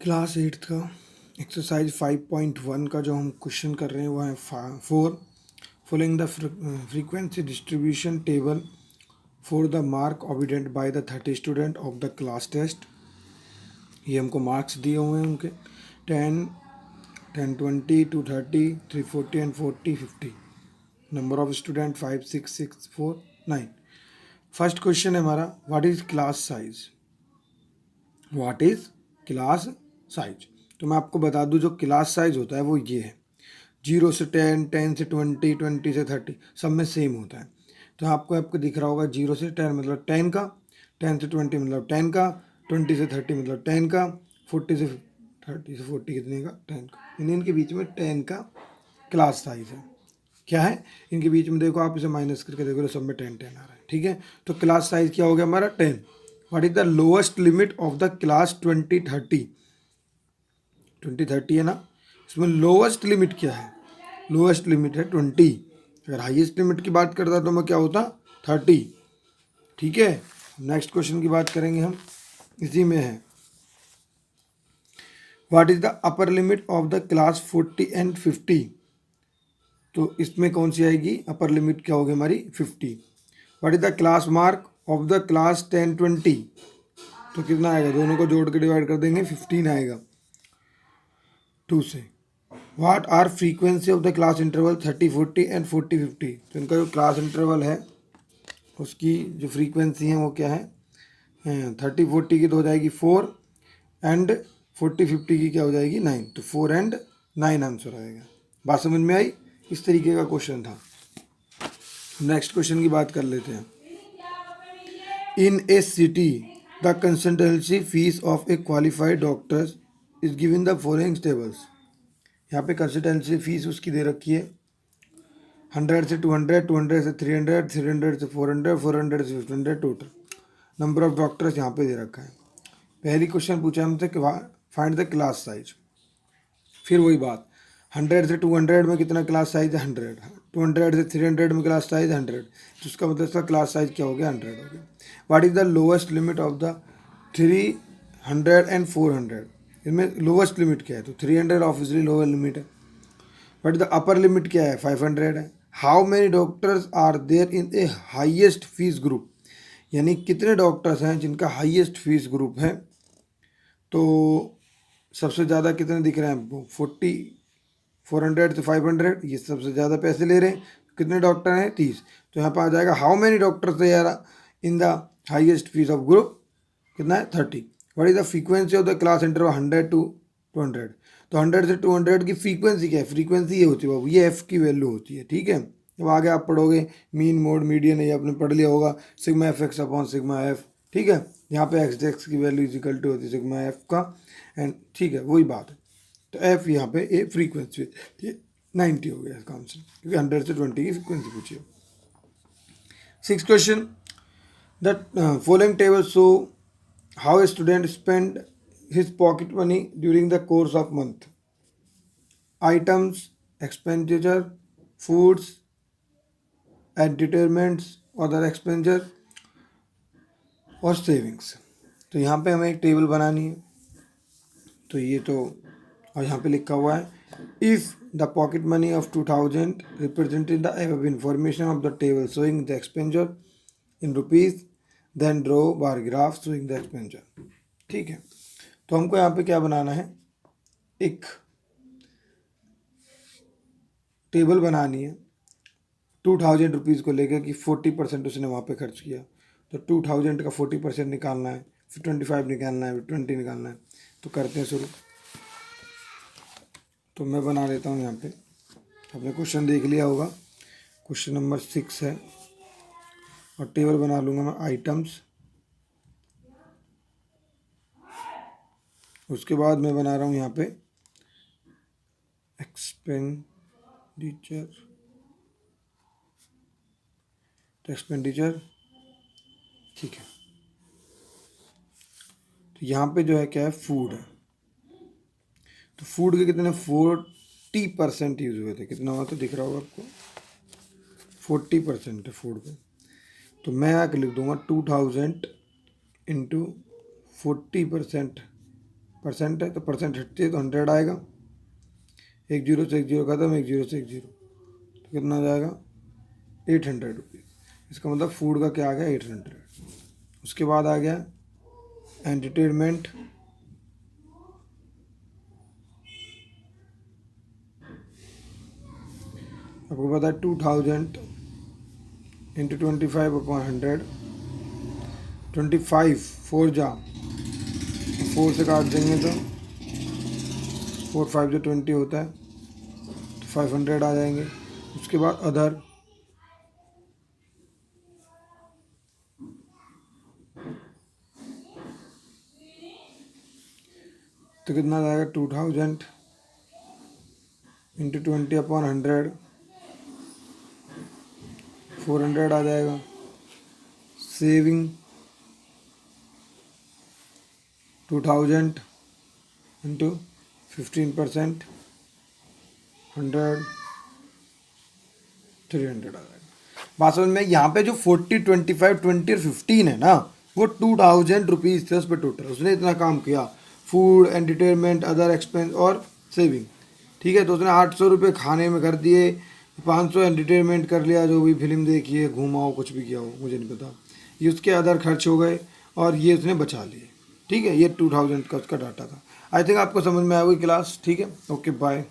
Class 8th का exercise 5.1 का जो हम क्वेश्चन कर रहे हैं वो है 4 following the frequency distribution table for the mark obtained by the 30 student of the class test. ये हमको मार्क्स दिए हुए हैं उनके 10, 10, 20, 230, 340 and 40, 50। Number of student 5, 6, 6, 4, 9। First question है हमारा, what is class size. What is class size. तो मैं आपको बता दूं जो क्लास साइज होता है वो ये है, 0 से 10, 10 से 20, 20 से 30, सब में सेम होता है। तो आपको दिख रहा होगा 0 से 10 मतलब 10 का, 10 से 20 मतलब 10 का, 20 से 30 मतलब 10 का, 40 से 40 कितने का, 10 का। यानी इनके बीच में 10 का क्लास साइज है। क्या है इनके बीच में, देखो आप इसे माइनस करके देखो तो सब में 10 10 आ रहा है। ठीक है, तो क्लास साइज क्या हो गया हमारा 10। What is the lowest limit of the class 2030। 2030 है ना, इसमें लोएस्ट लिमिट क्या है, लोएस्ट लिमिट है 20। अगर हाईएस्ट लिमिट की बात करता तो मैं क्या होता 30। ठीक है, नेक्स्ट क्वेश्चन की बात करेंगे हम, इसी में है, what is the upper limit of the class 40 and 50। तो इसमें कौन सी आएगी, अपर लिमिट क्या होगी हमारी 50। What is the class mark of the class 10 20। तो कितना आएगा, दोनों को जोड़ के डिवाइड कर देंगे 15 आएगा 2 से। What are frequency of the class interval 30 40 and 40 50। तो इनका जो क्लास इंटरवल है उसकी जो फ्रीक्वेंसी है वो क्या है, 30 40 की तो हो जाएगी 4 एंड 40 50 की क्या हो जाएगी 9। तो 4 एंड 9 आंसर आएगा। बात समझ में आई, इस तरीके का क्वेश्चन था। नेक्स्ट क्वेश्चन की बात कर लेते हैं। In a city the consultancy fees of a qualified doctors is given the following tables. यहाँ पे कंसल्टेंसी फीस उसकी दे रखी है 100 से 200, 200 से 300, 300 से 400, 400 से 500 टोटल। नंबर ऑफ डॉक्टर्स यहाँ पे दे रखा है। पहली क्वेश्चन पूछा हमसे कि फाइंड द क्लास साइज। फिर वही बात, 100 से 200 में कितना क्लास साइज है 100, 200 से 300 में क्लास साइज 100, तो उसका मतलब इसका क्लास साइज क्या हो गया 100 हो गया। What is the lowest limit of the 300 and 400। इनमें लोएस्ट लिमिट क्या है, तो 300 ऑब्वियसली लोअर लिमिट है। बट द अपर लिमिट क्या है 500 है। How many doctors are there in a highest fees group. यानी कितने डॉक्टर्स हैं जिनका हाईएस्ट फीस ग्रुप है। तो सबसे ज़्यादा कितने दिख रहे हैं 40, 400 से 500, ये सबसे ज़्यादा पैसे ले रहे हैं। कितने डॉक्टर हैं 30। तो यहाँ पर आ जाएगा हाउ मेनी डॉक्टर्स यार in the highest fees of group, कितना है 30। What is the frequency of the class interval 100 to 200। तो 100 से 200 की फ्रीक्वेंसी क्या है, फ्रीक्वेंसी ये होती है बाबू, ये एफ की वैल्यू होती है। ठीक है, जब आगे आप पढ़ोगे मीन मोड मीडियन, ये आपने पढ़ लिया होगा, sigma F x upon sigma F. ठीक है, यहाँ पे एक्स एक्स की वैल्यू इजिकल टू होती है सिग्मा एफ का, एंड ठीक है वही बात है। तो एफ यहाँ पे ए फ्रीक्वेंसी, ये 90 हो गया इसका आंसर, क्योंकि 100 से 20 की फ्रीक्वेंसी पूछी है। 6th question, the following table show how a student spend his pocket money during the course of month. Items, expenditure, foods, entertainments, other expenditure और सेविंग्स। तो यहाँ पे हमें एक टेबल बनानी है। तो ये तो, और यहाँ पे लिखा हुआ है if the pocket money of 2000 represented the above information of the table showing the expenditure in rupees then draw bar graph showing the expenditure. ठीक है, तो हमको यहाँ पे क्या बनाना है, एक टेबल बनानी है 2000 रुपीज़ को लेकर कि 40% उसने वहाँ पे खर्च किया। तो 2000 का 40% निकालना है, फिर 25 निकालना है, फिर 20 निकालना है। तो करते हैं शुरू। तो मैं बना लेता हूँ यहाँ पे, आपने क्वेश्चन देख लिया होगा, क्वेश्चन नंबर 6 है, और टेबल बना लूँगा मैं आइटम्स। उसके बाद मैं बना रहा हूँ यहाँ पे एक्सपेंडिचर। तो एक्सपेंडिचर ठीक है, तो यहाँ पे जो है क्या है फूड है। तो फूड के कितने 40% यूज़ हुए थे, कितना हुआ तो दिख रहा होगा आपको 40% है फूड पे। तो मैं आके लिख दूंगा 2000 इंटू 40% परसेंट है तो परसेंट हटती है तो 100 आएगा। 1 जीरो से 1 जीरो खत्म, 1 जीरो से 1 जीरो, तो कितना आ जाएगा 800 रुपीज़। इसका मतलब फूड का क्या आ गया 800। उसके बाद आ गया एंटरटेनमेंट, आपको पता है 2000 इंटू 25/100, 25 4 जा 4 से काट देंगे तो 4 5 जो 20 होता है तो 500 आ जाएंगे। उसके बाद अदर, तो कितना आ जाएगा 2000 इंटू 20/100, 400 आ जाएगा। सेविंग 2000 इंटू 15%, 100, 300 आ जाएगा। बात समझ में? यहाँ पे जो 40 25 20 और 15 है ना, वो 2000 रुपीज़ थे उस पर टोटल। उसने इतना काम किया, फूड, एंटरटेनमेंट, अदर एक्सपेंस और सेविंग। ठीक है, तो उसने 800 रुपये खाने में कर दिए, 500 एंटरटेनमेंट कर लिया, जो भी फिल्म देखी है, घूमा हो, कुछ भी किया हो, मुझे नहीं पता, ये उसके अदर खर्च हो गए और ये उसने बचा लिए। ठीक है, ये 2000 का उसका डाटा था। आई थिंक आपको समझ में आया होगी क्लास। ठीक है, ओके बाय।